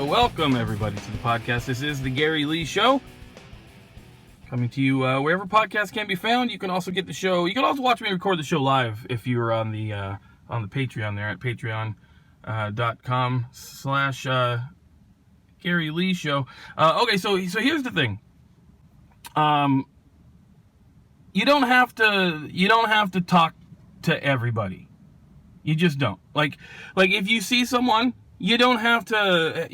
Welcome everybody to the podcast. This is the Gary Lee Show, coming to you wherever podcasts can be found. You can also get the show. You can also watch me record the show live if you're on the Patreon there at patreon.com/Gary Lee Show. Okay, so here's the thing. You don't have to talk to everybody. You just don't. Like if you see someone, you don't have to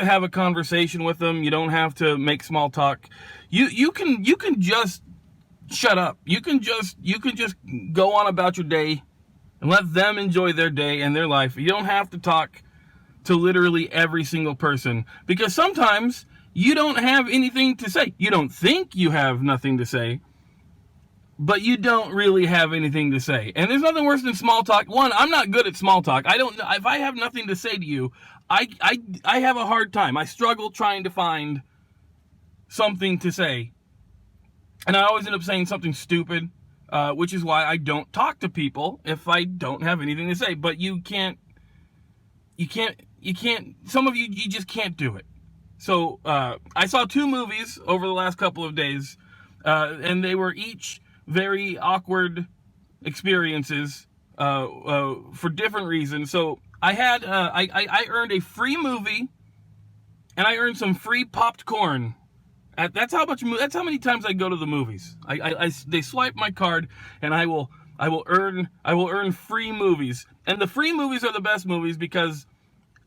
have a conversation with them. You don't have to make small talk. You can just shut up. You can just go on about your day and let them enjoy their day and their life. You don't have to talk to literally every single person, because sometimes you don't have anything to say. You don't think you have nothing to say, but you don't really have anything to say. And there's nothing worse than small talk. One, I'm not good at small talk. If I have nothing to say to you, I have a hard time. I struggle trying to find something to say. And I always end up saying something stupid, which is why I don't talk to people if I don't have anything to say. But you can't, some of you just can't do it. So, I saw 2 movies over the last couple of days, and they were each very awkward experiences for different reasons. So I had I earned a free movie, and I earned some free popped corn. That's how many times I go to the movies. They swipe my card, and I will earn free movies. And the free movies are the best movies, because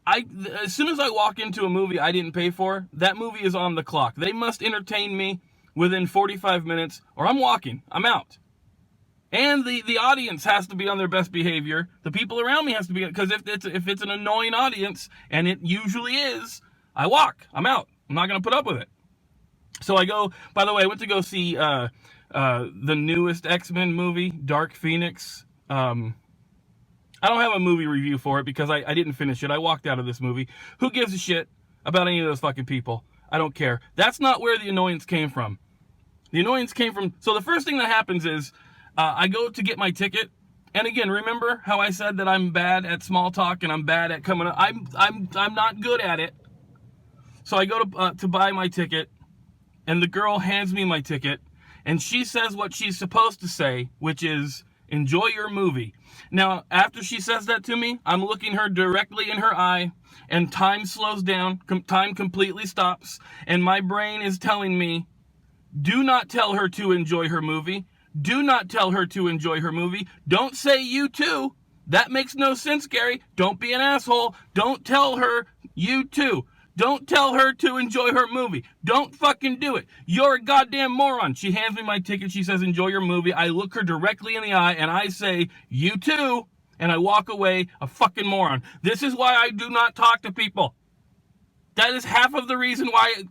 as soon as I walk into a movie I didn't pay for, that movie is on the clock. They must entertain me within 45 minutes, or I'm walking. I'm out. And the audience has to be on their best behavior. The people around me has to be, because if it's an annoying audience, and it usually is, I walk. I'm out. I'm not going to put up with it. So I go, by the way, I went to go see the newest X-Men movie, Dark Phoenix. I don't have a movie review for it because I didn't finish it. I walked out of this movie. Who gives a shit about any of those fucking people? I don't care. That's not where the annoyance came from. The annoyance came from, so the first thing that happens is, I go to get my ticket, and again, remember how I said that I'm bad at small talk and I'm bad at coming up? I'm not good at it. So I go to buy my ticket, and the girl hands me my ticket, and she says what she's supposed to say, which is, "Enjoy your movie." Now, after she says that to me, I'm looking her directly in her eye, and time slows down, time completely stops, and my brain is telling me, do not tell her to enjoy her movie. Do not tell her to enjoy her movie. Don't say you too. That makes no sense, Gary. Don't be an asshole. Don't tell her you too. Don't tell her to enjoy her movie. Don't fucking do it. You're a goddamn moron. She hands me my ticket. She says, "Enjoy your movie." I look her directly in the eye, and I say, "You too," and I walk away a fucking moron. This is why I do not talk to people. That is half of the reason why.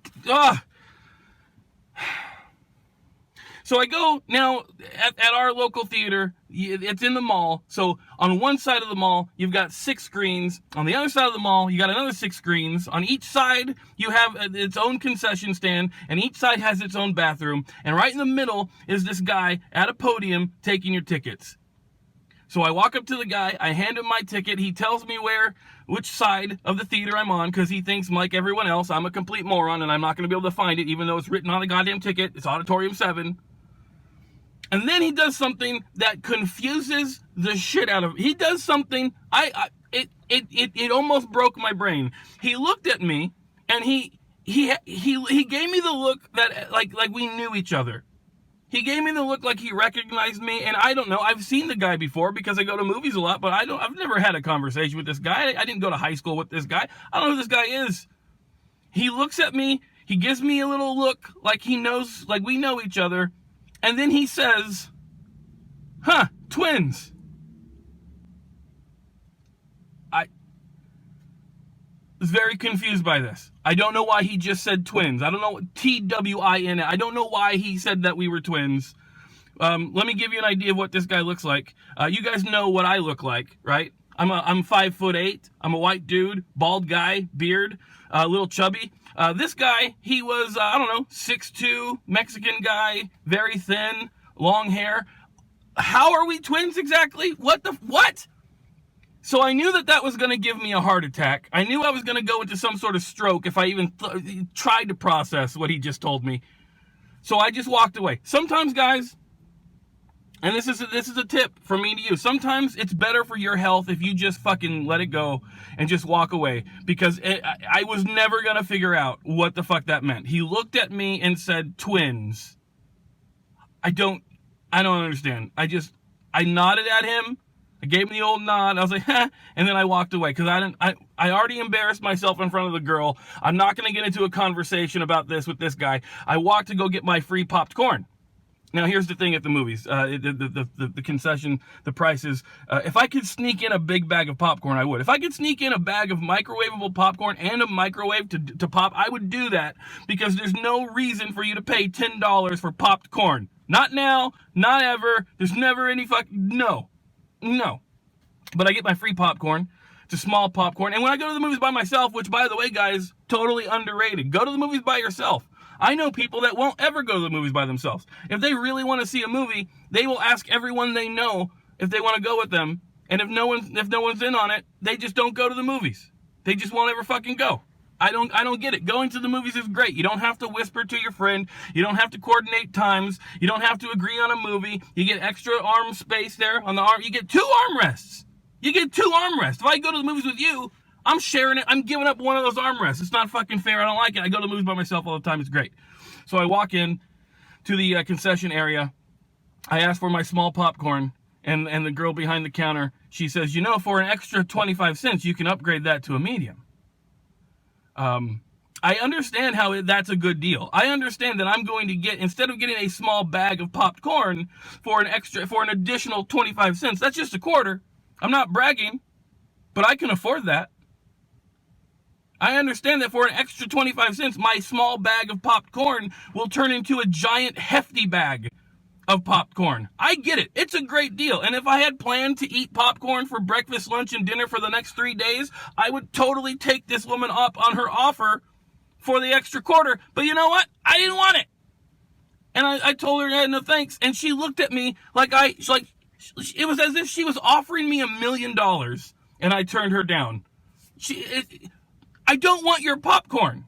So I go now at our local theater. It's in the mall. So on one side of the mall, you've got 6 screens. On the other side of the mall, you got another 6 screens. On each side, you have its own concession stand, and each side has its own bathroom. And right in the middle is this guy at a podium taking your tickets. So I walk up to the guy, I hand him my ticket. He tells me which side of the theater I'm on, because he thinks, like everyone else, I'm a complete moron and I'm not going to be able to find it, even though it's written on the goddamn ticket. It's Auditorium 7. And then he does something that confuses the shit out of me. He does something, it almost broke my brain. He looked at me, and he gave me the look that like we knew each other. He gave me the look like he recognized me, and I don't know. I've seen the guy before because I go to movies a lot, but I've never had a conversation with this guy. I didn't go to high school with this guy. I don't know who this guy is. He looks at me, he gives me a little look like he knows, like we know each other. And then he says, "Huh, twins." I was very confused by this. I don't know why he just said twins. I don't know, TWIN. I don't know why he said that we were twins. Let me give you an idea of what this guy looks like. You guys know what I look like, right? I'm 5'8". I'm a white dude, bald guy, beard, a little chubby. This guy, he was, 6'2", Mexican guy, very thin, long hair. How are we twins exactly? What? So I knew that was going to give me a heart attack. I knew I was going to go into some sort of stroke if I even tried to process what he just told me. So I just walked away. Sometimes, guys, and this is a tip from me to you, sometimes it's better for your health if you just fucking let it go and just walk away, because I was never going to figure out what the fuck that meant. He looked at me and said, twins. I don't understand. I nodded at him. I gave him the old nod. I was like, huh, and then I walked away because I already embarrassed myself in front of the girl. I'm not going to get into a conversation about this with this guy. I walked to go get my free popped corn. Now, here's the thing at the movies, the concession, the prices. If I could sneak in a big bag of popcorn, I would. If I could sneak in a bag of microwavable popcorn and a microwave to pop, I would do that, because there's no reason for you to pay $10 for popped corn. Not now, not ever. There's never any no. But I get my free popcorn. It's a small popcorn. And when I go to the movies by myself, which, by the way, guys, totally underrated. Go to the movies by yourself. I know people that won't ever go to the movies by themselves. If they really want to see a movie, they will ask everyone they know if they want to go with them. And if no one's in on it, they just don't go to the movies. They just won't ever fucking go. I don't get it. Going to the movies is great. You don't have to whisper to your friend. You don't have to coordinate times. You don't have to agree on a movie. You get extra arm space there on the arm. You get 2 armrests. If I go to the movies with you, I'm sharing it. I'm giving up one of those armrests. It's not fucking fair. I don't like it. I go to the movies by myself all the time. It's great. So I walk in to the concession area. I ask for my small popcorn, and the girl behind the counter, she says, for an extra 25 cents, you can upgrade that to a medium. I understand how that's a good deal. I understand that I'm going to get, instead of getting a small bag of popped corn for an additional 25 cents, that's just a quarter. I'm not bragging, but I can afford that. I understand that for an extra 25 cents, my small bag of popped corn will turn into a giant hefty bag of popcorn. I get it. It's a great deal. And if I had planned to eat popcorn for breakfast, lunch, and dinner for the next 3 days, I would totally take this woman up on her offer for the extra quarter. But you know what? I didn't want it. And I told her, no thanks. And she looked at me like it was as if she was offering me $1 million. And I turned her down. I don't want your popcorn.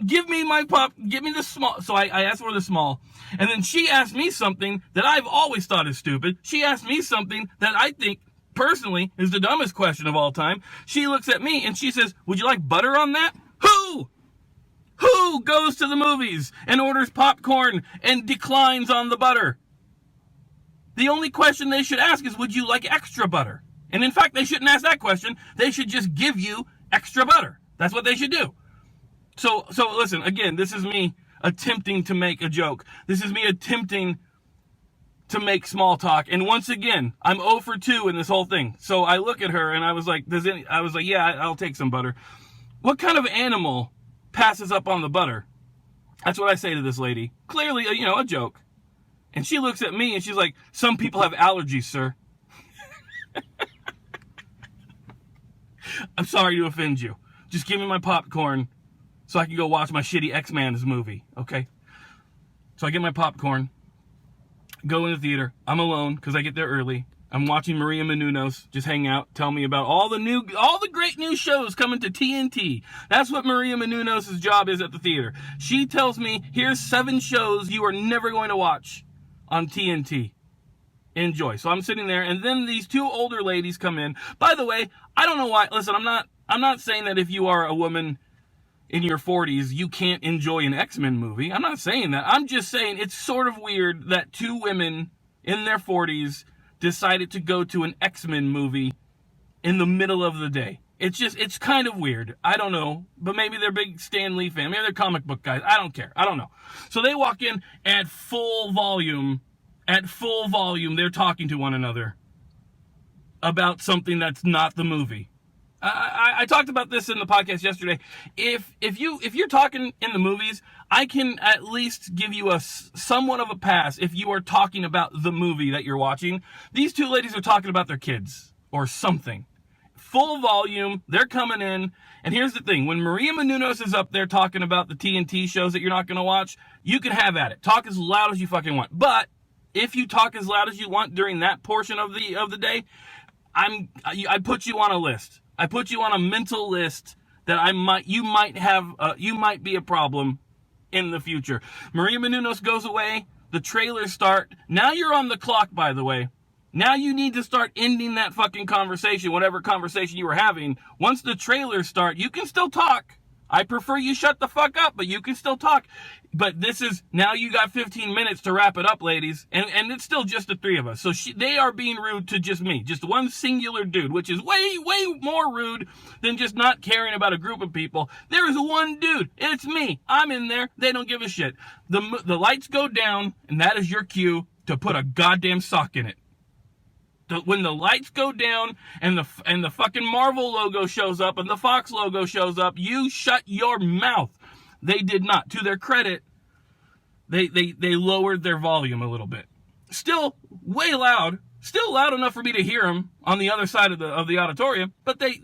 Give me the small. So I asked for the small. And then she asked me something that I've always thought is stupid. She asked me something that I think, personally, is the dumbest question of all time. She looks at me and she says, would you like butter on that? Who goes to the movies and orders popcorn and declines on the butter? The only question they should ask is, would you like extra butter? And in fact, they shouldn't ask that question. They should just give you extra butter. That's what they should do. So listen, again, this is me attempting to make a joke. This is me attempting to make small talk. And once again, I'm 0 for 2 in this whole thing. So I look at her and I was like, yeah, I'll take some butter. What kind of animal passes up on the butter? That's what I say to this lady. Clearly, a joke. And she looks at me and she's like, some people have allergies, sir. I'm sorry to offend you. Just give me my popcorn so I can go watch my shitty X-Men's movie, okay? So I get my popcorn, go in the theater. I'm alone because I get there early. I'm watching Maria Menounos just hang out, tell me about all the great new shows coming to TNT. That's what Maria Menounos' job is at the theater. She tells me, here's 7 shows you are never going to watch on TNT. Enjoy. So I'm sitting there, and then these 2 older ladies come in. By the way, I don't know why. Listen, I'm not saying that if you are a woman in your 40s, you can't enjoy an X-Men movie. I'm not saying that. I'm just saying it's sort of weird that 2 women in their 40s decided to go to an X-Men movie in the middle of the day. It's kind of weird. I don't know. But maybe they're big Stan Lee fans. Maybe they're comic book guys. I don't care. I don't know. So they walk in at full volume. They're talking to one another about something that's not the movie. I talked about this in the podcast yesterday. If you're talking in the movies, I can at least give you somewhat of a pass if you are talking about the movie that you're watching. These 2 ladies are talking about their kids or something. Full volume, they're coming in. And here's the thing. When Maria Menounos is up there talking about the TNT shows that you're not going to watch, you can have at it. Talk as loud as you fucking want. But if you talk as loud as you want during that portion of the day, I put you on a list. I put you on a mental list that you might be a problem in the future. Maria Menounos goes away. The trailers start. Now you're on the clock, by the way. Now you need to start ending that fucking conversation, whatever conversation you were having. Once the trailers start, you can still talk. I prefer you shut the fuck up, but you can still talk. But this is, now you got 15 minutes to wrap it up, ladies. And it's still just the three of us. So they are being rude to just me. Just one singular dude, which is way, way more rude than just not caring about a group of people. There is one dude. It's me. I'm in there. They don't give a shit. The lights go down, and that is your cue to put a goddamn sock in it. When the lights go down and the fucking Marvel logo shows up and the Fox logo shows up, you shut your mouth. They did not. To their credit, they lowered their volume a little bit. Still way loud. Still loud enough for me to hear them on the other side of the auditorium, but they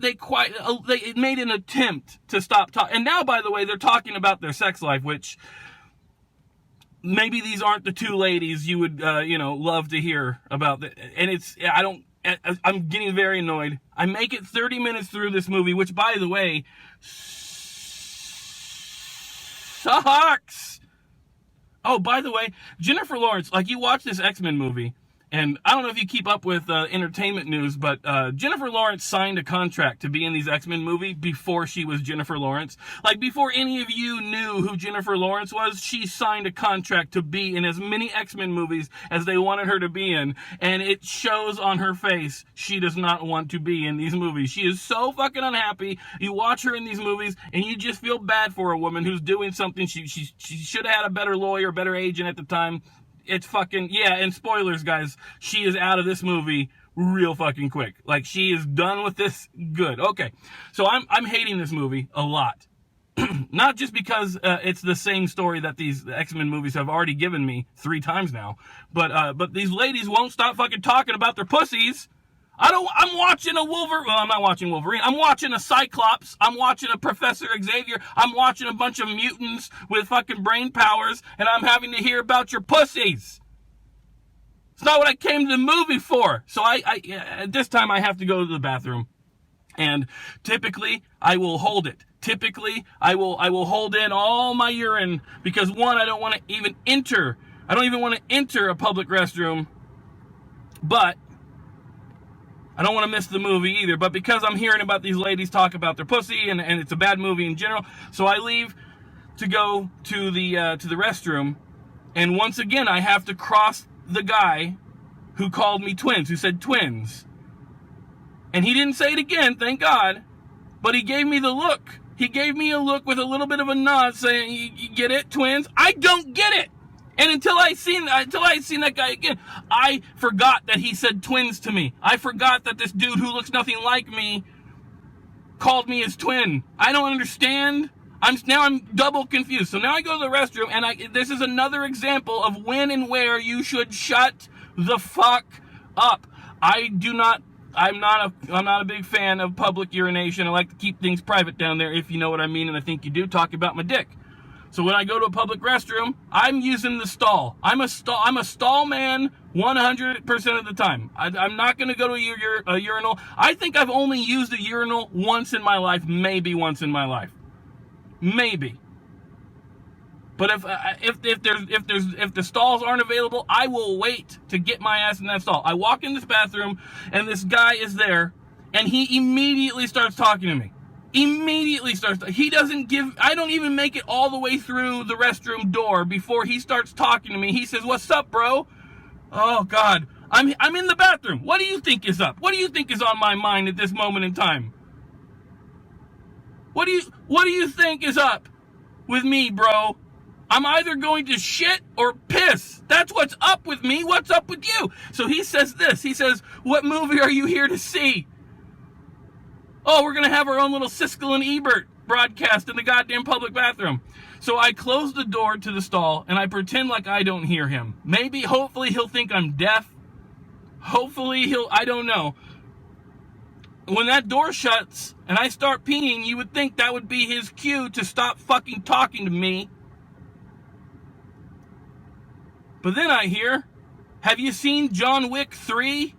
made an attempt to stop talking. And now, by the way, they're talking about their sex life, which maybe these aren't the two ladies you would, love to hear about. And I'm getting very annoyed. I make it 30 minutes through this movie, which, by the way, sucks. Oh, by the way, Jennifer Lawrence, like, you watch this X-Men movie, and I don't know if you keep up with entertainment news, but Jennifer Lawrence signed a contract to be in these X-Men movies before she was Jennifer Lawrence. Like, before any of you knew who Jennifer Lawrence was, she signed a contract to be in as many X-Men movies as they wanted her to be in. And it shows on her face she does not want to be in these movies. She is so fucking unhappy. You watch her in these movies, and you just feel bad for a woman who's doing something. She should have had a better lawyer, better agent at the time. It's fucking, yeah, and spoilers, guys, she is out of this movie real fucking quick. Like, she is done with this good. Okay, so I'm hating this movie a lot. Not just because it's the same story that these X-Men movies have already given me 3 times now, but these ladies won't stop fucking talking about their pussies. I'm watching a Wolverine. Well, I'm not watching Wolverine. I'm watching a Cyclops. I'm watching a Professor Xavier. I'm watching a bunch of mutants with fucking brain powers, and I'm having to hear about your pussies. It's not what I came to the movie for. So at this time I have to go to the bathroom, and typically I will hold it. Typically I will hold in all my urine because, one, I don't want to even enter. I don't even want to enter a public restroom, but I don't want to miss the movie either, but because I'm hearing about these ladies talk about their pussy, and it's a bad movie in general, so I leave to go to the restroom, and once again I have to cross the guy who called me twins, who said twins. And he didn't say it again, thank God, but he gave me the look. He gave me a look with a little bit of a nod saying, you get it, twins? I don't get it! And until I seen that guy again, I forgot that he said twins to me. I forgot that this dude who looks nothing like me called me his twin. I don't understand. I'm double confused. So now I go to the restroom, and this is another example of when and where you should shut the fuck up. I'm not a big fan of public urination. I like to keep things private down there, if you know what I mean, and I think you do, talking about my dick. So when I go to a public restroom, I'm using the stall. I'm a stall man 100% of the time. I'm not going to go to a urinal. I think I've only used a urinal once in my life, maybe once in my life. Maybe. But if the stalls aren't available, I will wait to get my ass in that stall. I walk in this bathroom, and this guy is there, and he immediately starts talking to me. I don't even make it all the way through the restroom door before he starts talking to me. He says, "What's up, bro?" Oh, God. I'm in the bathroom. What do you think is up? What do you think is on my mind at this moment in time? What do you think is up with me, bro? I'm either going to shit or piss. That's what's up with me. What's up with you? So he says this. He says, "What movie are you here to see?" Oh, we're going to have our own little Siskel and Ebert broadcast in the goddamn public bathroom. So I close the door to the stall, and I pretend like I don't hear him. Hopefully he'll think I'm deaf. I don't know. When that door shuts and I start peeing, you would think that would be his cue to stop fucking talking to me. But then I hear, "Have you seen John Wick 3?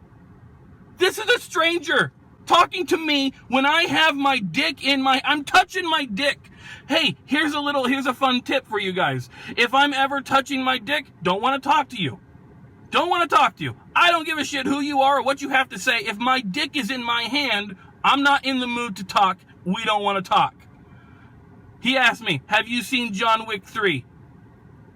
This is a stranger talking to me when I have my dick I'm touching my dick. Hey, here's a fun tip for you guys. If I'm ever touching my dick, don't want to talk to you. Don't want to talk to you. I don't give a shit who you are or what you have to say. If my dick is in my hand, I'm not in the mood to talk. We don't want to talk. He asked me, have you seen John Wick 3?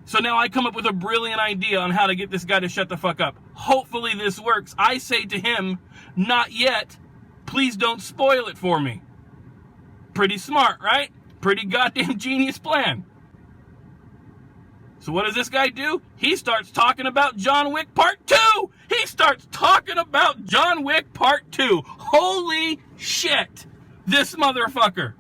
So now I come up with a brilliant idea on how to get this guy to shut the fuck up. Hopefully this works. I say to him, not yet. Please don't spoil it for me. Pretty smart, right? Pretty goddamn genius plan. So what does this guy do? He starts talking about John Wick Part 2! He starts talking about John Wick Part 2! Holy shit! This motherfucker.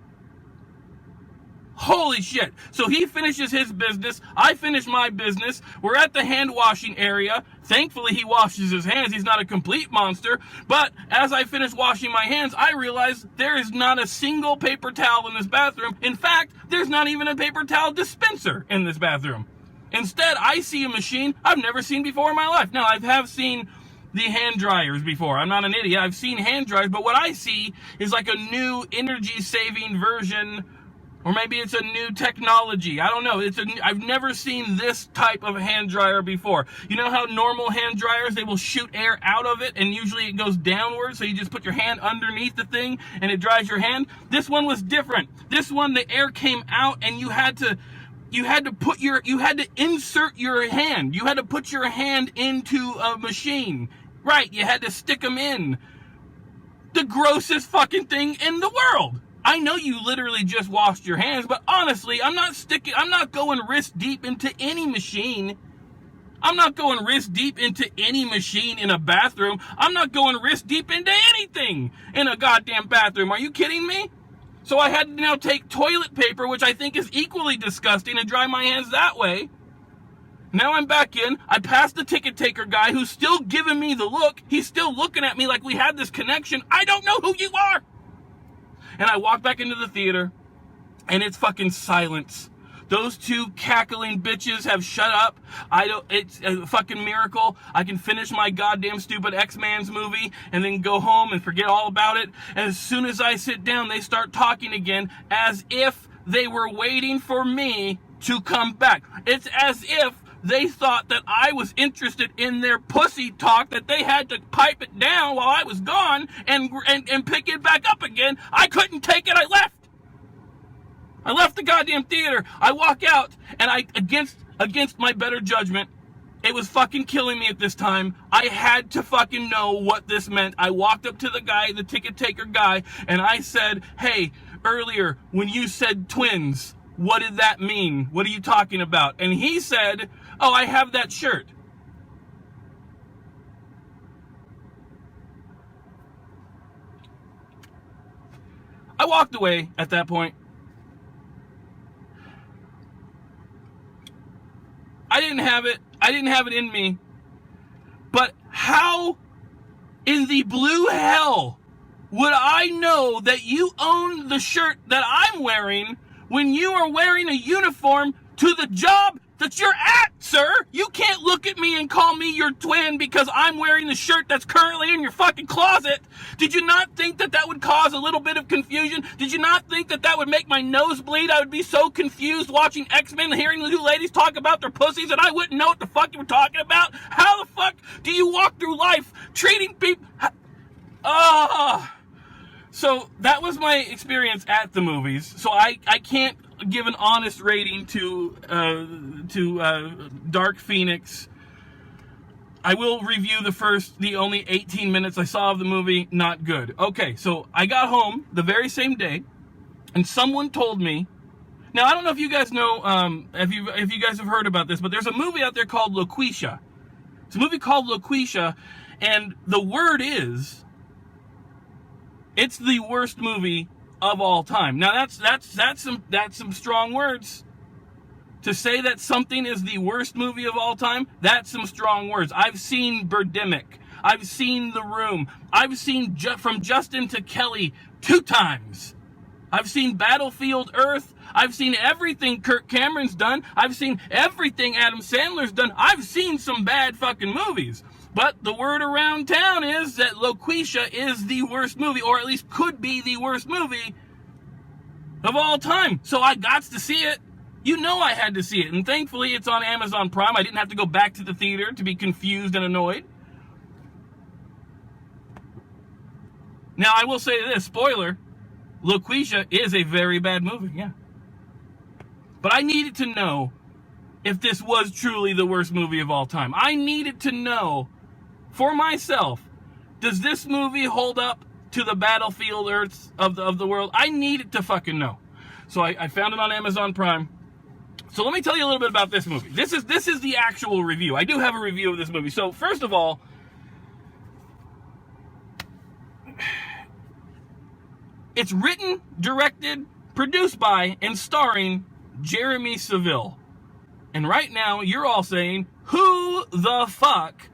Holy shit. So he finishes his business. I finish my business. We're at the hand washing area. Thankfully, he washes his hands. He's not a complete monster. But as I finish washing my hands, I realize there is not a single paper towel in this bathroom. In fact, there's not even a paper towel dispenser in this bathroom. Instead, I see a machine I've never seen before in my life. Now, I have seen the hand dryers before. I'm not an idiot. I've seen hand dryers, but what I see is like a new energy-saving version. Or maybe it's a new technology. I don't know. I've never seen this type of hand dryer before. You know how normal hand dryers, they will shoot air out of it and usually it goes downward, so you just put your hand underneath the thing and it dries your hand? This one was different. This one, the air came out and you had to insert your hand. You had to put your hand into a machine. Right, you had to stick them in. The grossest fucking thing in the world. I know you literally just washed your hands, but honestly, I'm not going wrist deep into any machine. I'm not going wrist deep into any machine in a bathroom. I'm not going wrist deep into anything in a goddamn bathroom. Are you kidding me? So I had to now take toilet paper, which I think is equally disgusting, and dry my hands that way. Now I'm back in. I passed the ticket taker guy who's still giving me the look. He's still looking at me like we had this connection. I don't know who you are. And I walk back into the theater, and it's fucking silence. Those two cackling bitches have shut up. It's a fucking miracle. I can finish my goddamn stupid X-Men's movie and then go home and forget all about it. And as soon as I sit down, they start talking again as if they were waiting for me to come back. It's as if they thought that I was interested in their pussy talk, that they had to pipe it down while I was gone and pick it back up again. I couldn't take it. I left. I left the goddamn theater. I walk out, and against my better judgment, it was fucking killing me at this time. I had to fucking know what this meant. I walked up to the guy, the ticket taker guy, and I said, hey, earlier when you said twins, what did that mean? What are you talking about? And he said, oh, I have that shirt. I walked away at that point. I didn't have it. I didn't have it in me. But how in the blue hell would I know that you own the shirt that I'm wearing when you are wearing a uniform to the job that you're at, sir? You can't look at me and call me your twin because I'm wearing the shirt that's currently in your fucking closet. Did you not think that that would cause a little bit of confusion? Did you not think that that would make my nose bleed? I would be so confused watching X-Men, hearing the two ladies talk about their pussies, that I wouldn't know what the fuck you were talking about. How the fuck do you walk through life treating people... So that was my experience at the movies. So I can't give an honest rating to Dark Phoenix. I will review the only 18 minutes I saw of the movie. Not good. Okay, so I got home the very same day, and someone told me. Now I don't know if you guys know, if you guys have heard about this, but there's a movie out there called Loqueesha. It's a movie called Loqueesha, and the word is, it's the worst movie of all time. Now that's some strong words. To say that something is the worst movie of all time, that's some strong words. I've seen Birdemic. I've seen The Room. I've seen From Justin to Kelly 2 times. I've seen Battlefield Earth. I've seen everything Kirk Cameron's done. I've seen everything Adam Sandler's done. I've seen some bad fucking movies. But the word around town is that Loqueesha is the worst movie, or at least could be the worst movie of all time. So I got to see it. You know I had to see it. And thankfully it's on Amazon Prime. I didn't have to go back to the theater to be confused and annoyed. Now I will say this, spoiler, Loqueesha is a very bad movie, yeah. But I needed to know if this was truly the worst movie of all time. I needed to know for myself, does this movie hold up to the Battlefield Earths of the world? I needed to fucking know. So I found it on Amazon Prime. So let me tell you a little bit about this movie. This is the actual review. I do have a review of this movie. So first of all, it's written, directed, produced by, and starring Jeremy Seville. And right now, you're all saying, who the fuck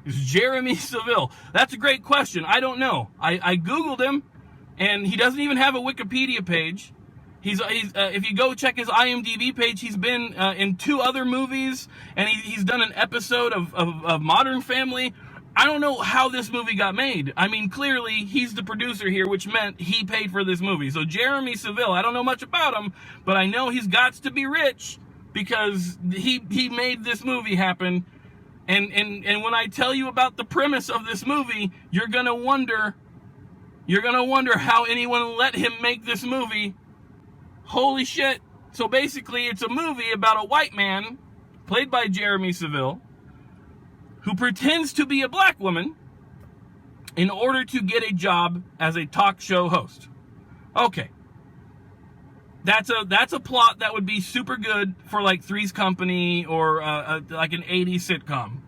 is Jeremy Seville? That's a great question. I don't know. I Googled him, and he doesn't even have a Wikipedia page. He's if you go check his IMDb page, he's been in 2 other movies, and he's done an episode of Modern Family. I don't know how this movie got made. I mean, clearly, he's the producer here, which meant he paid for this movie. So Jeremy Seville, I don't know much about him, but I know he's got to be rich because he made this movie happen. And when I tell you about the premise of this movie, you're gonna wonder how anyone let him make this movie. Holy shit. So basically, it's a movie about a white man, played by Jeremy Seville, who pretends to be a black woman in order to get a job as a talk show host. Okay. That's a plot that would be super good for like Three's Company or like an 80s sitcom,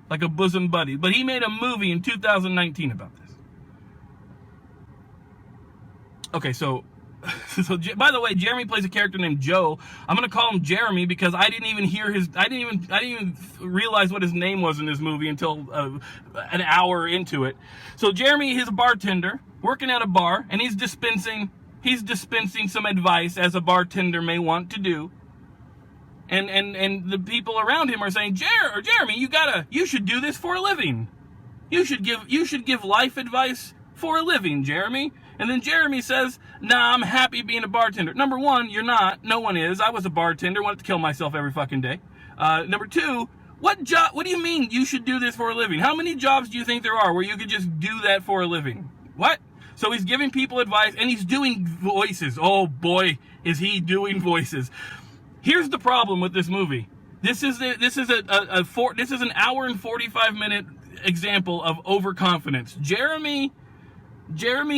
like a bosom buddy. But he made a movie in 2019 about this. Okay, so by the way, Jeremy plays a character named Joe. I'm gonna call him Jeremy because I didn't even realize what his name was in this movie until an hour into it. So Jeremy is a bartender working at a bar, and he's dispensing some advice, as a bartender may want to do. And the people around him are saying, Jeremy, you should do this for a living. You should give life advice for a living, Jeremy. And then Jeremy says, nah, I'm happy being a bartender. Number one, you're not. No one is. I was a bartender. Wanted to kill myself every fucking day. Number two, what do you mean you should do this for a living? How many jobs do you think there are where you could just do that for a living? What? So he's giving people advice, and he's doing voices. Oh boy, is he doing voices. Here's the problem with this movie. This is an hour and 45-minute example of overconfidence. Jeremy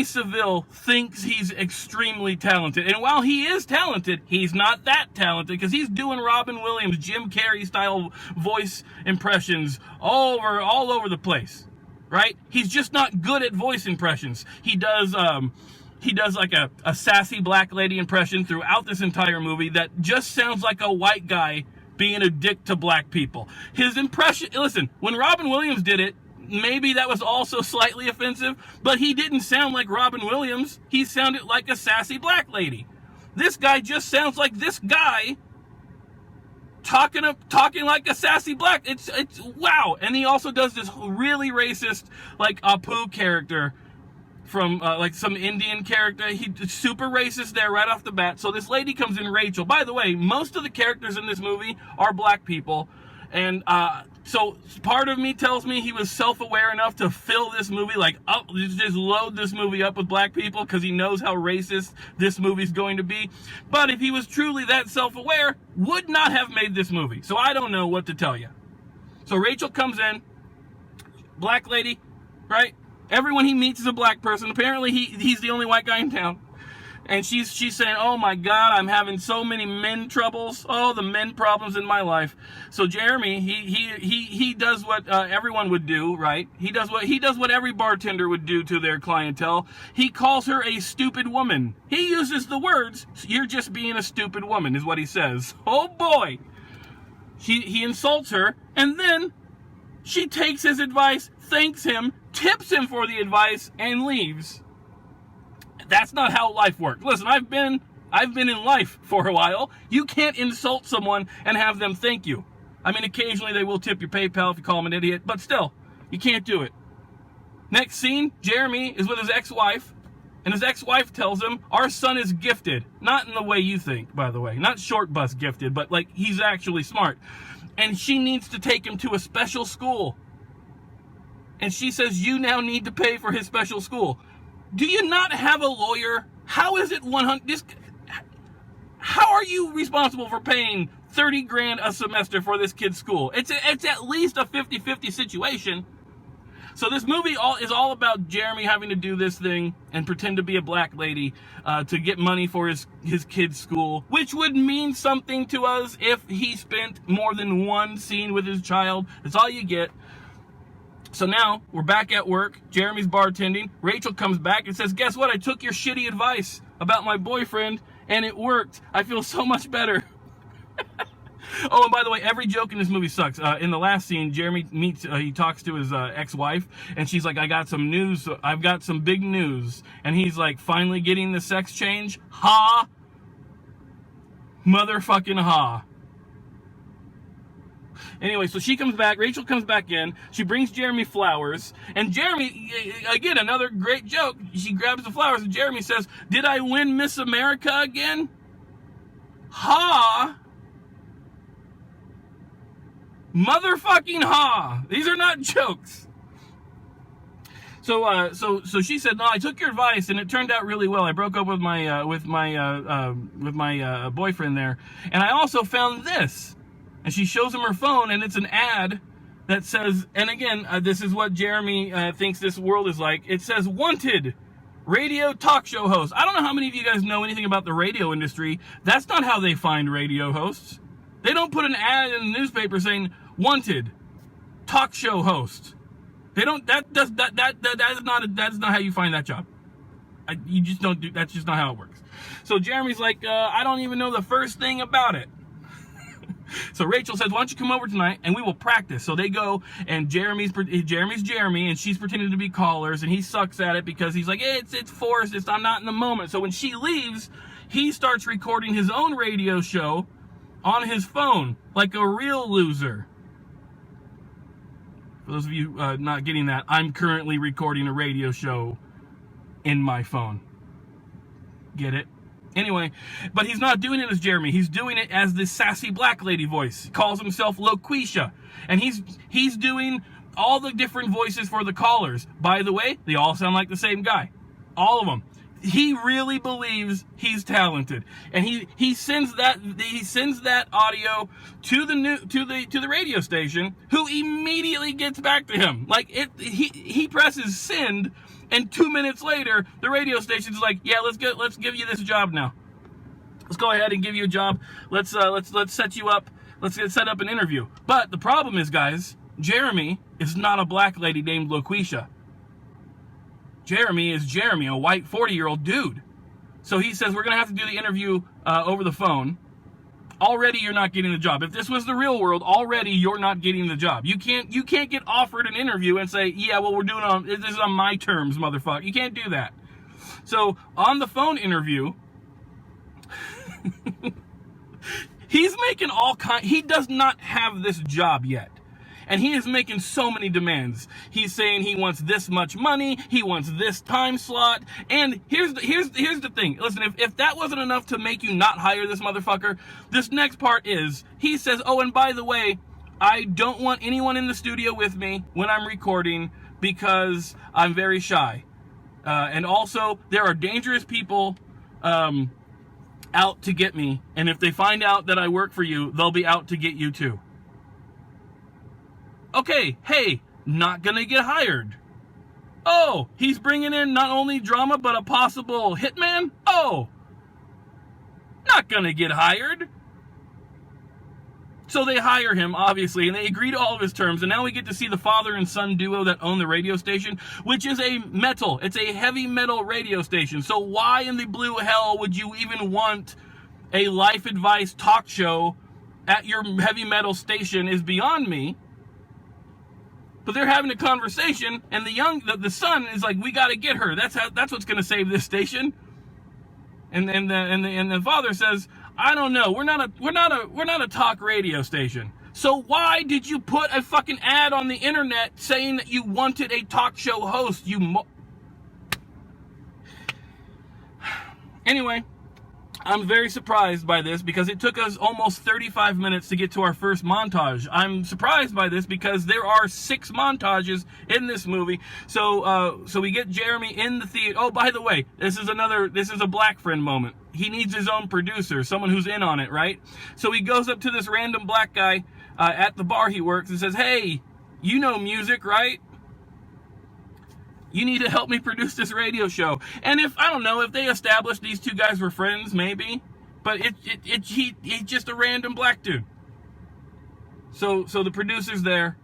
Seville thinks he's extremely talented. And while he is talented, he's not that talented because he's doing Robin Williams, Jim Carrey style voice impressions all over the place, right? He's just not good at voice impressions. He does like a sassy black lady impression throughout this entire movie that just sounds like a white guy being a dick to black people. His impression, listen, when Robin Williams did it, maybe that was also slightly offensive, but he didn't sound like Robin Williams. He sounded like a sassy black lady. This guy just sounds like this guy talking like a sassy black. It's wow. And he also does this really racist, like Apu character from like some Indian character. He's super racist there right off the bat. So this lady comes in, Rachel. By the way, most of the characters in this movie are black people. And so part of me tells me he was self-aware enough to fill this movie just load this movie up with black people because he knows how racist this movie's going to be. But if he was truly that self-aware, would not have made this movie. So I don't know what to tell you. So Rachel comes in, black lady, right? Everyone he meets is a black person. Apparently he's the only white guy in town. And she's saying, oh my God, I'm having so many men troubles. Oh, the men problems in my life. So Jeremy, he does what everyone would do, right? He does what every bartender would do to their clientele. He calls her a stupid woman. He uses the words, you're just being a stupid woman, is what he says. Oh boy. He insults her, and then she takes his advice, thanks him, tips him for the advice, and leaves. That's not how life works. Listen, I've been I've been in life for a while. You can't insult someone and have them thank you. I mean, occasionally they will tip your PayPal if you call them an idiot, but still, you can't do it. Next scene, Jeremy is with his ex-wife, and his ex-wife tells him, our son is gifted. Not in the way you think, by the way. Not short bus gifted, but like he's actually smart. And she needs to take him to a special school. And she says, you now need to pay for his special school. Do you not have a lawyer? How is it 100? How are you responsible for paying 30 grand a semester for this kid's school? It's at least a 50-50 situation. So this movie is all about Jeremy having to do this thing and pretend to be a black lady to get money for his kid's school, which would mean something to us if he spent more than one scene with his child. That's all you get. So now we're back at work. Jeremy's bartending. Rachel comes back and says, guess what? I took your shitty advice about my boyfriend and it worked. I feel so much better. Oh, and by the way, every joke in this movie sucks. In the last scene, Jeremy he talks to his ex-wife, and she's like, I got some news. I've got some big news. And he's like, finally getting the sex change? Ha! Motherfucking ha. Anyway, so she comes back, Rachel comes back in, she brings Jeremy flowers, and Jeremy, again, another great joke, she grabs the flowers, and Jeremy says, did I win Miss America again? Ha! Motherfucking ha! These are not jokes. So she said, no, I took your advice, and it turned out really well. I broke up with my boyfriend there, and I also found this. And she shows him her phone, and it's an ad that says, and again, this is what Jeremy thinks this world is like. It says, wanted radio talk show host. I don't know how many of you guys know anything about the radio industry. That's not how they find radio hosts. They don't put an ad in the newspaper saying, wanted talk show host. They don't, that is not how you find that job. You just don't do, that's just not how it works. So Jeremy's like, I don't even know the first thing about it. So Rachel says, why don't you come over tonight and we will practice. So they go, and Jeremy's Jeremy, and she's pretending to be callers, and he sucks at it because he's like, it's forced, I'm not in the moment. So when she leaves, he starts recording his own radio show on his phone, like a real loser. For those of you not getting that, I'm currently recording a radio show in my phone. Get it? Anyway, but he's not doing it as Jeremy. He's doing it as this sassy black lady voice. He calls himself Loqueesha. And he's doing all the different voices for the callers. By the way, they all sound like the same guy. All of them. He really believes he's talented. And he sends that audio to the radio station, who immediately gets back to him. Like he presses send, and 2 minutes later, the radio station's like, yeah, let's give you this job now. Let's go ahead and give you a job. Let's set you up. Let's set up an interview. But the problem is, guys, Jeremy is not a black lady named Loqueesha. Jeremy is Jeremy, a white 40-year-old dude. So he says, we're going to have to do the interview over the phone. Already you're not getting the job. If this was the real world, already you're not getting the job. You can't get offered an interview and say, yeah, well, this is on my terms, motherfucker. You can't do that. So on the phone interview, he's making he does not have this job yet. And he is making so many demands. He's saying he wants this much money, he wants this time slot, and here's the thing. Listen, if that wasn't enough to make you not hire this motherfucker, this next part is, he says, oh, and by the way, I don't want anyone in the studio with me when I'm recording because I'm very shy. And also, there are dangerous people out to get me, and if they find out that I work for you, they'll be out to get you too. Okay, hey, not gonna get hired. Oh, he's bringing in not only drama, but a possible hitman? Oh, not gonna get hired. So they hire him, obviously, and they agree to all of his terms, and now we get to see the father and son duo that own the radio station, which is it's a heavy metal radio station. So why in the blue hell would you even want a life advice talk show at your heavy metal station is beyond me. But they're having a conversation, and the son is like, we got to get her. That's what's going to save this station. And the father says, I don't know, we're not a talk radio station. So why did you put a fucking ad on the internet saying that you wanted a talk show host? Anyway, I'm very surprised by this because it took us almost 35 minutes to get to our first montage. I'm surprised by this because there are 6 montages in this movie. So we get Jeremy in the theater. Oh, by the way, this is a black friend moment. He needs his own producer, someone who's in on it, right? So he goes up to this random black guy at the bar he works and says, hey, you know music, right? You need to help me produce this radio show. And if they established these two guys were friends, maybe. But he's just a random black dude. So the producer's there,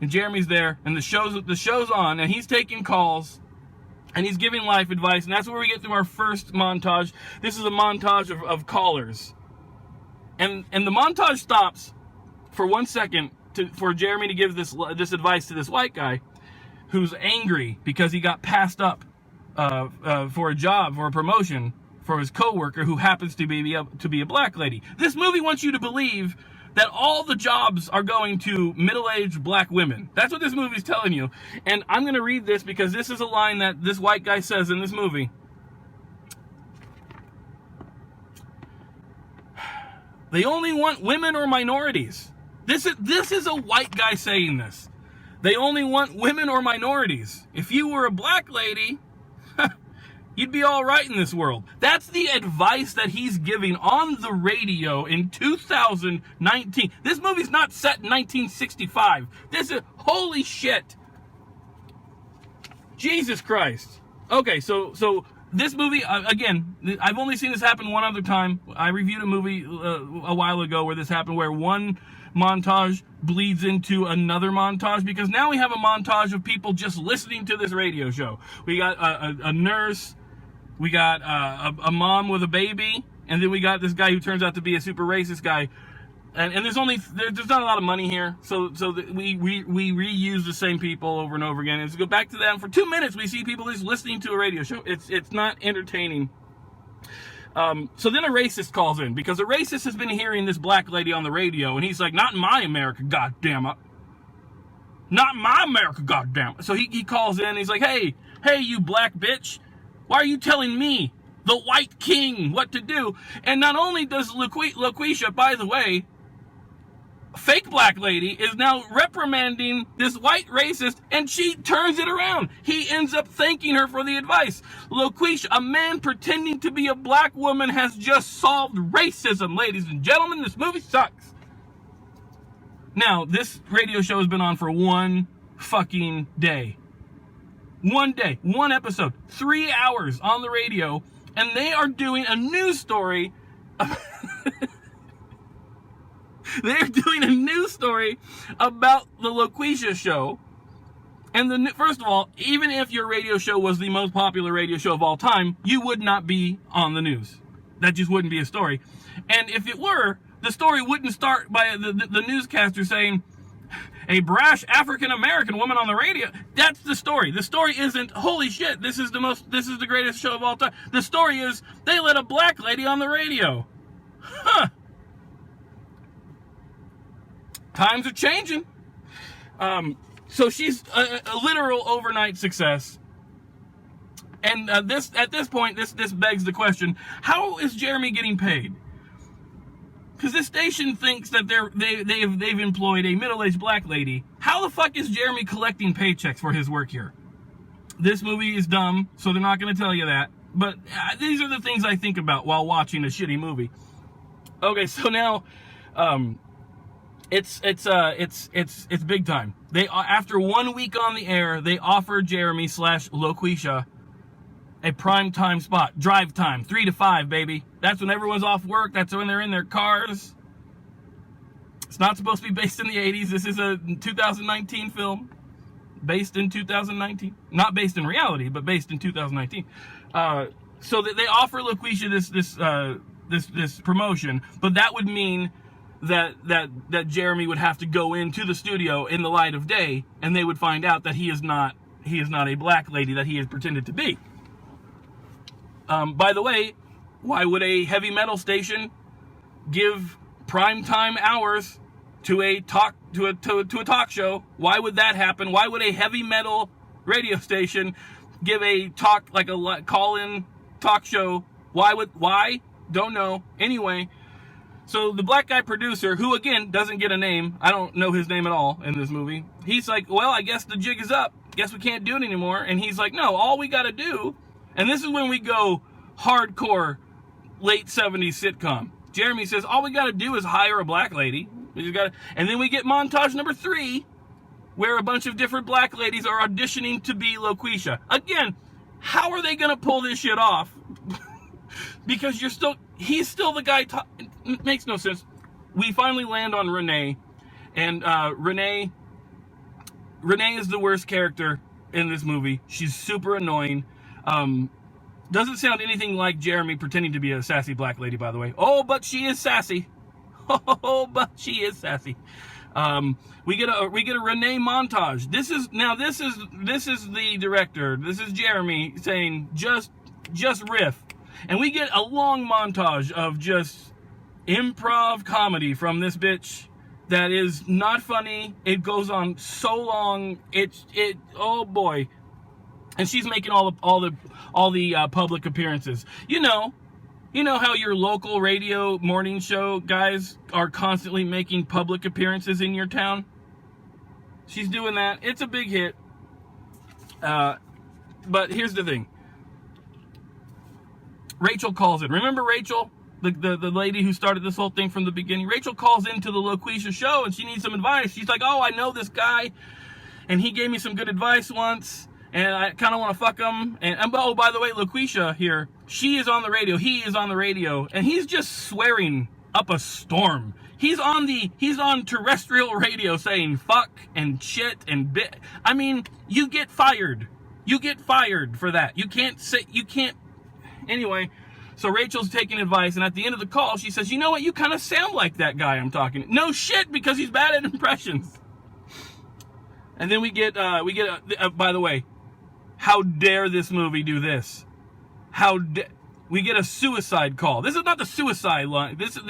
and Jeremy's there, and the show's on, and he's taking calls, and he's giving life advice, and that's where we get through our first montage. This is a montage of callers. And the montage stops for 1 second for Jeremy to give this advice to this white guy, who's angry because he got passed up for a job, for a promotion, for his coworker who happens to be a black lady. This movie wants you to believe that all the jobs are going to middle-aged black women. That's what this movie's telling you. And I'm going to read this because this is a line that this white guy says in this movie. They only want women or minorities. This is a white guy saying this. They only want women or minorities. If you were a black lady, you'd be all right in this world. That's the advice that he's giving on the radio in 2019. This movie's not set in 1965. This is, holy shit. Jesus Christ. Okay, so this movie, again, I've only seen this happen one other time. I reviewed a movie a while ago where this happened, where one montage bleeds into another montage, because now we have a montage of people just listening to this radio show. We got a nurse, we got a mom with a baby, and then we got this guy who turns out to be a super racist guy. And there's not a lot of money here, so we reuse the same people over and over again. And to go back to them for 2 minutes, we see people just listening to a radio show. It's not entertaining. So then a racist calls in, because a racist has been hearing this black lady on the radio, and he's like, not in my America, goddammit. Not in my America, goddammit. So he calls in, and he's like, hey, you black bitch, why are you telling me, the white king, what to do? And not only does Loqueesha, by the way, fake black lady, is now reprimanding this white racist, and she turns it around. He ends up thanking her for the advice. Loqueesha, a man pretending to be a black woman, has just solved racism. Ladies and gentlemen, this movie sucks. Now, this radio show has been on for one fucking day. One day, one episode, 3 hours on the radio, and they are doing a news story. They're doing a news story about the Loqueesha show. And first of all, even if your radio show was the most popular radio show of all time, you would not be on the news. That just wouldn't be a story. And if it were, the story wouldn't start by the newscaster saying, a brash African-American woman on the radio. That's the story. The story isn't, holy shit, this is the greatest show of all time. The story is, they let a black lady on the radio. Huh. Times are changing. So she's a literal overnight success. And at this point, this begs the question: how is Jeremy getting paid? Because this station thinks that they've employed a middle-aged black lady. How the fuck is Jeremy collecting paychecks for his work here? This movie is dumb, so they're not going to tell you that. But these are the things I think about while watching a shitty movie. Okay, so now. It's big time. They, after 1 week on the air, they offered Jeremy / Loqueesha a prime time spot. Drive time, 3 to 5, baby. That's when everyone's off work. That's when they're in their cars. It's not supposed to be based in the 80s. This is a 2019 film. Based in 2019. Not based in reality, but based in 2019. So that they offer Loqueesha this promotion, but that would mean that Jeremy would have to go into the studio in the light of day, and they would find out that he is not a black lady that he has pretended to be. By the way, Why would a heavy metal station give primetime hours to a talk show? Why would that happen? Why would a heavy metal radio station give a call-in talk show? Why? Don't know. Anyway, so the black guy producer, who again doesn't get a name, I don't know his name at all in this movie, he's like, well, I guess the jig is up. Guess we can't do it anymore. And he's like, no, all we got to do, and this is when we go hardcore late 70s sitcom. Jeremy says, all we got to do is hire a black lady. And then we get montage number 3, where a bunch of different black ladies are auditioning to be Loqueesha. Again, how are they going to pull this shit off? Because he's still the guy. It makes no sense. We finally land on Renee, and Renee is the worst character in this movie. She's super annoying. Doesn't sound anything like Jeremy pretending to be a sassy black lady, by the way. Oh, but she is sassy. Oh, but she is sassy. We get a Renee montage. This is the director. This is Jeremy saying just riff. And we get a long montage of just improv comedy from this bitch that is not funny. It goes on so long. Oh boy. And she's making all the public appearances. You know how your local radio morning show guys are constantly making public appearances in your town? She's doing that. It's a big hit. But here's the thing. Rachel calls in. Remember Rachel? The lady who started this whole thing from the beginning? Rachel calls into the Loqueesha show and she needs some advice. She's like, oh, I know this guy and he gave me some good advice once and I kind of want to fuck him. And oh, by the way, Loqueesha here, she is on the radio. He is on the radio and he's just swearing up a storm. He's on terrestrial radio saying fuck and shit and bit. I mean, you get fired. You get fired for that. You can't. Anyway, so Rachel's taking advice, and at the end of the call, she says, you know what, you kind of sound like that guy I'm talking to. No shit, because he's bad at impressions. And then we get by the way, how dare this movie do this? We get a suicide call. This is not the suicide line. This is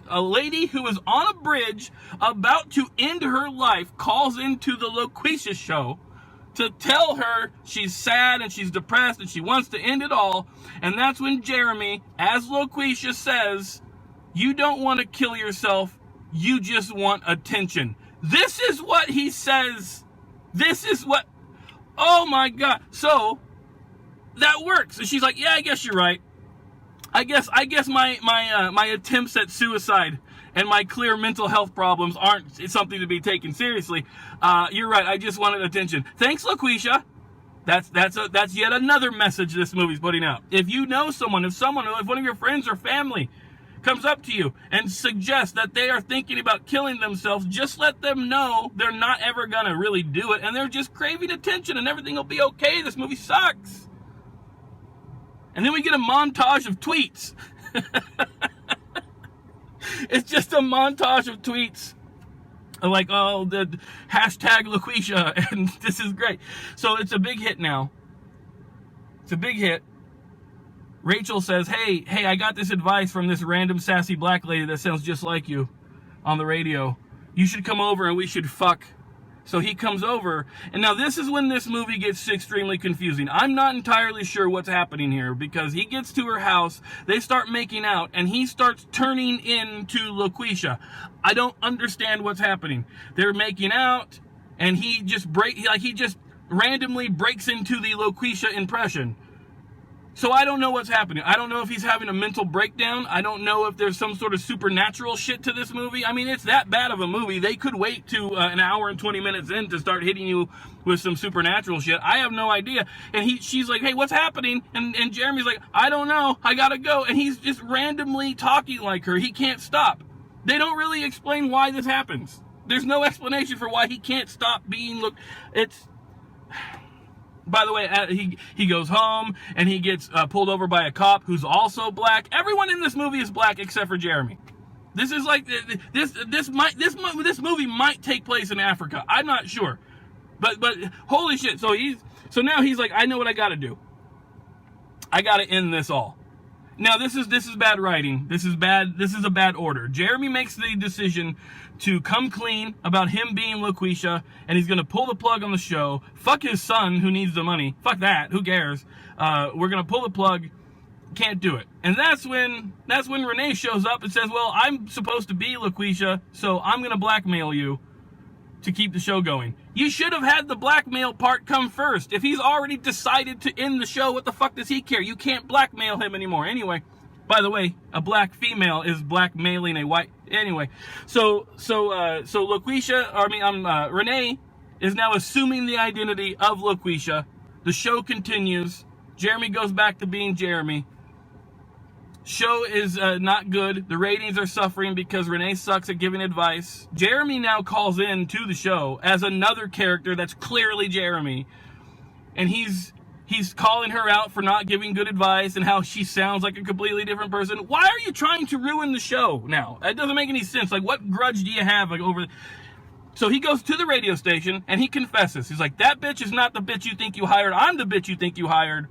a lady who is on a bridge about to end her life calls into the Loqueesha show to tell her she's sad and she's depressed and she wants to end it all. And that's when Jeremy, as Loqueesha, says, you don't want to kill yourself, you just want attention. This is what he says. This is what, oh my God. So, that works. And she's like, yeah, I guess you're right. I guess my attempts at suicide and my clear mental health problems aren't something to be taken seriously. You're right. I just wanted attention. Thanks, Loqueesha. That's yet another message this movie's putting out. If you know someone, if one of your friends or family comes up to you and suggests that they are thinking about killing themselves, just let them know they're not ever gonna really do it, and they're just craving attention, and everything will be okay. This movie sucks. And then we get a montage of tweets. It's just a montage of tweets. Like, oh, the hashtag Loqueesha, and this is great. So it's a big hit now. It's a big hit. Rachel says, hey, I got this advice from this random sassy black lady that sounds just like you on the radio. You should come over and we should fuck. So he comes over, and now this is when this movie gets extremely confusing. I'm not entirely sure what's happening here, because he gets to her house, they start making out, and he starts turning into Loqueesha. I don't understand what's happening. They're making out, and he just randomly breaks into the Loqueesha impression. So I don't know what's happening. I don't know if he's having a mental breakdown. I don't know if there's some sort of supernatural shit to this movie. I mean, it's that bad of a movie. They could wait to an hour and 20 minutes in to start hitting you with some supernatural shit. I have no idea. And she's like, hey, what's happening? And Jeremy's like, I don't know. I gotta go. And he's just randomly talking like her. He can't stop. They don't really explain why this happens. There's no explanation for why he can't stop being By the way, he goes home and he gets pulled over by a cop who's also black. Everyone in this movie is black except for Jeremy. This is like this movie might take place in Africa. I'm not sure, but holy shit! So now he's like, I know what I got to do. I got to end this all. Now this is bad writing. This is a bad order. Jeremy makes the decision to come clean about him being Loqueesha, and he's gonna pull the plug on the show. Fuck his son who needs the money. Fuck that. Who cares? We're gonna pull the plug. Can't do it. And that's when Renee shows up and says, well, I'm supposed to be Loqueesha, so I'm gonna blackmail you to keep the show going. You should have had the blackmail part come first. If he's already decided to end the show, what the fuck does he care? You can't blackmail him anymore. Anyway, by the way, a black female is blackmailing a white. Anyway, so Loqueesha, Renee is now assuming the identity of Loqueesha. The show continues. Jeremy goes back to being Jeremy. Show is not good. The ratings are suffering because Renee sucks at giving advice. Jeremy now calls in to the show as another character that's clearly Jeremy. And he's calling her out for not giving good advice and how she sounds like a completely different person. Why are you trying to ruin the show now? It doesn't make any sense. Like, what grudge do you have over... So he goes to the radio station and he confesses. He's like, that bitch is not the bitch you think you hired. I'm the bitch you think you hired.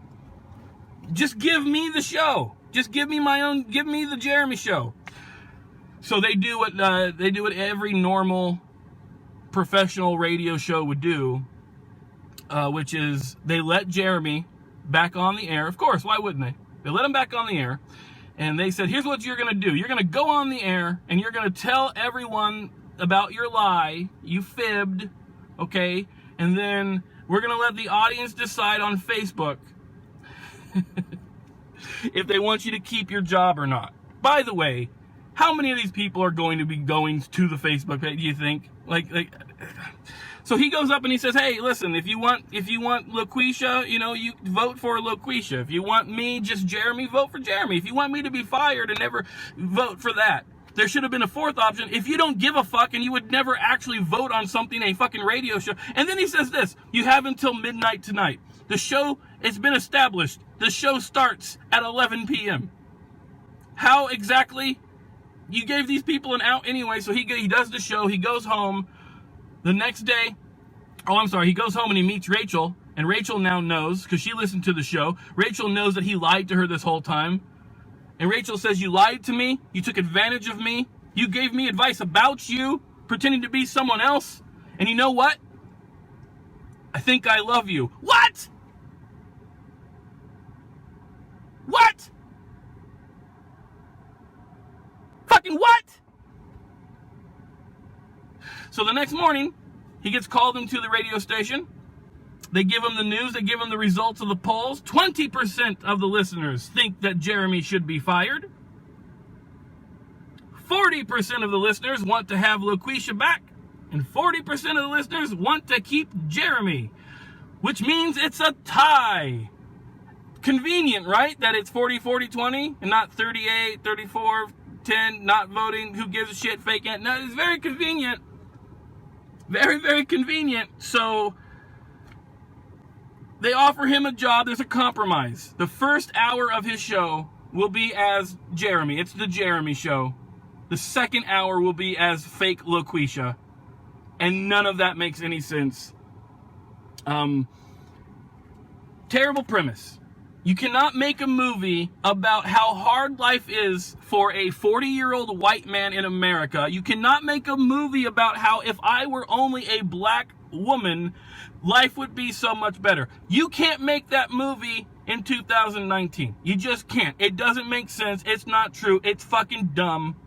Just give me the show. Just give me the Jeremy show. So they do what every normal professional radio show would do, which is they let Jeremy back on the air. Of course, why wouldn't they? They let him back on the air, and they said, here's what you're going to do. You're going to go on the air, and you're going to tell everyone about your lie. You fibbed, okay? And then we're going to let the audience decide on Facebook if they want you to keep your job or not. By the way, how many of these people are going to be going to the Facebook page, do you think? So he goes up and he says, hey, listen, if you want Loqueesha, you vote for Loqueesha. If you want me, just Jeremy, vote for Jeremy. If you want me to be fired and never vote for that. There should have been a fourth option. If you don't give a fuck and you would never actually vote on something, a fucking radio show. And then he says this, you have until midnight tonight. The show, it's been established. The show starts at 11 p.m. How exactly? You gave these people an out anyway, so he does the show. He goes home the next day. He goes home and he meets Rachel. And Rachel now knows, because she listened to the show. Rachel knows that he lied to her this whole time. And Rachel says, you lied to me. You took advantage of me. You gave me advice about you, pretending to be someone else. And you know what? I think I love you. What? What? Fucking what? So the next morning, he gets called into the radio station. They give him the news. They give him the results of the polls. 20% of the listeners think that Jeremy should be fired. 40% of the listeners want to have Loqueesha back. And 40% of the listeners want to keep Jeremy. Which means it's a tie. Convenient, right? That it's 40-40-20 and not 38-34-10, not voting, who gives a shit, fake it. No, it's very convenient. Very, very convenient. So they offer him a job. There's a compromise. The first hour of his show will be as Jeremy. It's the Jeremy show. The second hour will be as fake Loqueesha. And none of that makes any sense. Terrible premise. You cannot make a movie about how hard life is for a 40-year-old white man in America. You cannot make a movie about how if I were only a black woman, life would be so much better. You can't make that movie in 2019. You just can't. It doesn't make sense. It's not true. It's fucking dumb.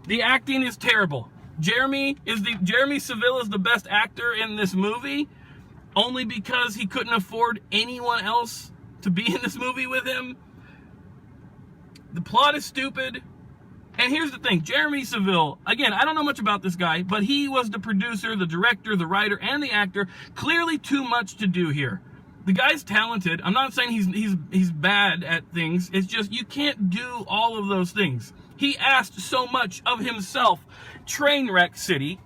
The acting is terrible. Jeremy Seville is the best actor in this movie. Only because he couldn't afford anyone else to be in this movie with him. The plot is stupid. And here's the thing. Jeremy Seville, again, I don't know much about this guy, but he was the producer, the director, the writer, and the actor. Clearly too much to do here. The guy's talented. I'm not saying he's bad at things. It's just you can't do all of those things. He asked so much of himself. Trainwreck City.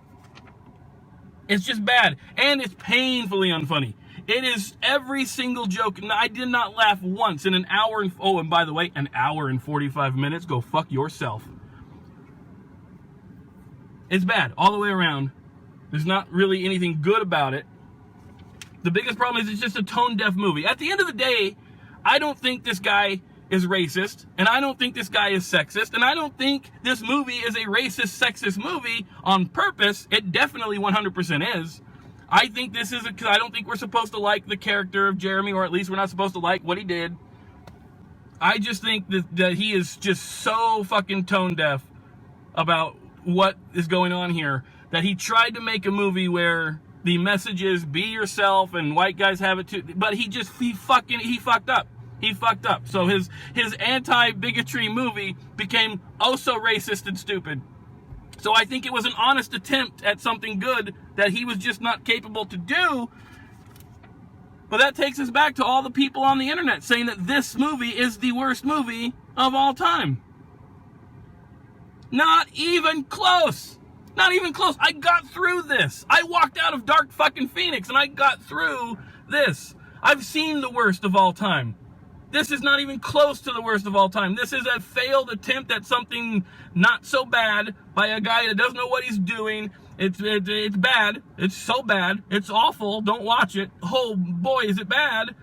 It's just bad. And it's painfully unfunny. It is every single joke. I did not laugh once in an hour. And by the way, an hour and 45 minutes. Go fuck yourself. It's bad all the way around. There's not really anything good about it. The biggest problem is it's just a tone-deaf movie. At the end of the day, I don't think this guy is racist, and I don't think this guy is sexist, and I don't think this movie is a racist, sexist movie on purpose. It definitely 100% is. I think this is because I don't think we're supposed to like the character of Jeremy, or at least we're not supposed to like what he did. I just think that he is just so fucking tone deaf about what is going on here that he tried to make a movie where the message is be yourself and white guys have it too, but he fucked up. He fucked up. So his anti-bigotry movie became oh so racist and stupid. So I think it was an honest attempt at something good that he was just not capable to do. But that takes us back to all the people on the internet saying that this movie is the worst movie of all time. Not even close. Not even close. I got through this. I walked out of Dark fucking Phoenix and I got through this. I've seen the worst of all time. This is not even close to the worst of all time. This is a failed attempt at something not so bad by a guy that doesn't know what he's doing. It's bad. It's so bad. It's awful. Don't watch it. Oh boy, is it bad.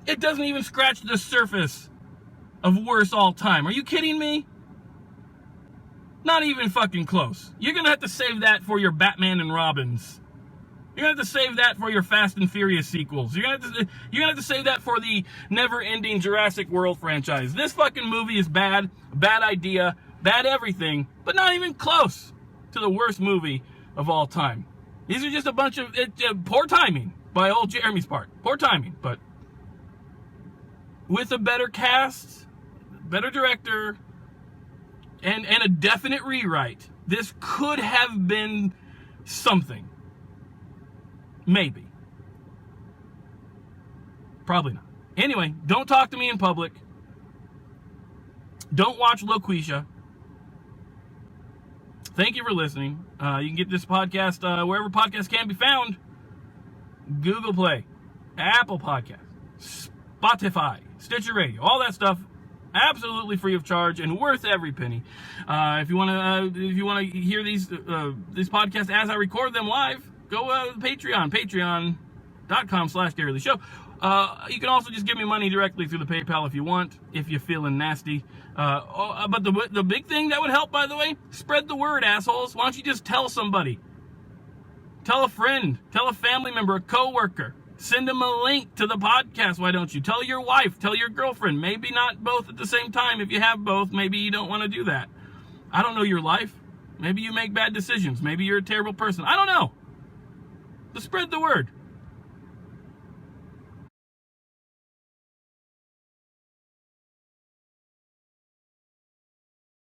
It doesn't even scratch the surface of worst all time. Are you kidding me? Not even fucking close. You're gonna have to save that for your Batman and Robins. You're gonna have to save that for your Fast and Furious sequels. You're gonna have to save that for the never-ending Jurassic World franchise. This fucking movie is bad, bad idea, bad everything, but not even close to the worst movie of all time. These are just a bunch of poor timing by old Jeremy's part. Poor timing, but with a better cast, better director, and a definite rewrite, this could have been something. Maybe. Probably not. Anyway, don't talk to me in public. Don't watch Loqueesha. Thank you for listening. You can get this podcast wherever podcasts can be found. Google Play, Apple Podcasts, Spotify, Stitcher Radio, all that stuff. Absolutely free of charge and worth every penny. If you want to hear these podcasts as I record them live, go to Patreon, patreon.com/Gary Lee Show. You can also just give me money directly through the PayPal if you want, if you're feeling nasty. But the big thing that would help, by the way, spread the word, assholes. Why don't you just tell somebody? Tell a friend, tell a family member, a coworker. Send them a link to the podcast, why don't you? Tell your wife, tell your girlfriend. Maybe not both at the same time. If you have both, maybe you don't want to do that. I don't know your life. Maybe you make bad decisions. Maybe you're a terrible person. I don't know. But spread the word.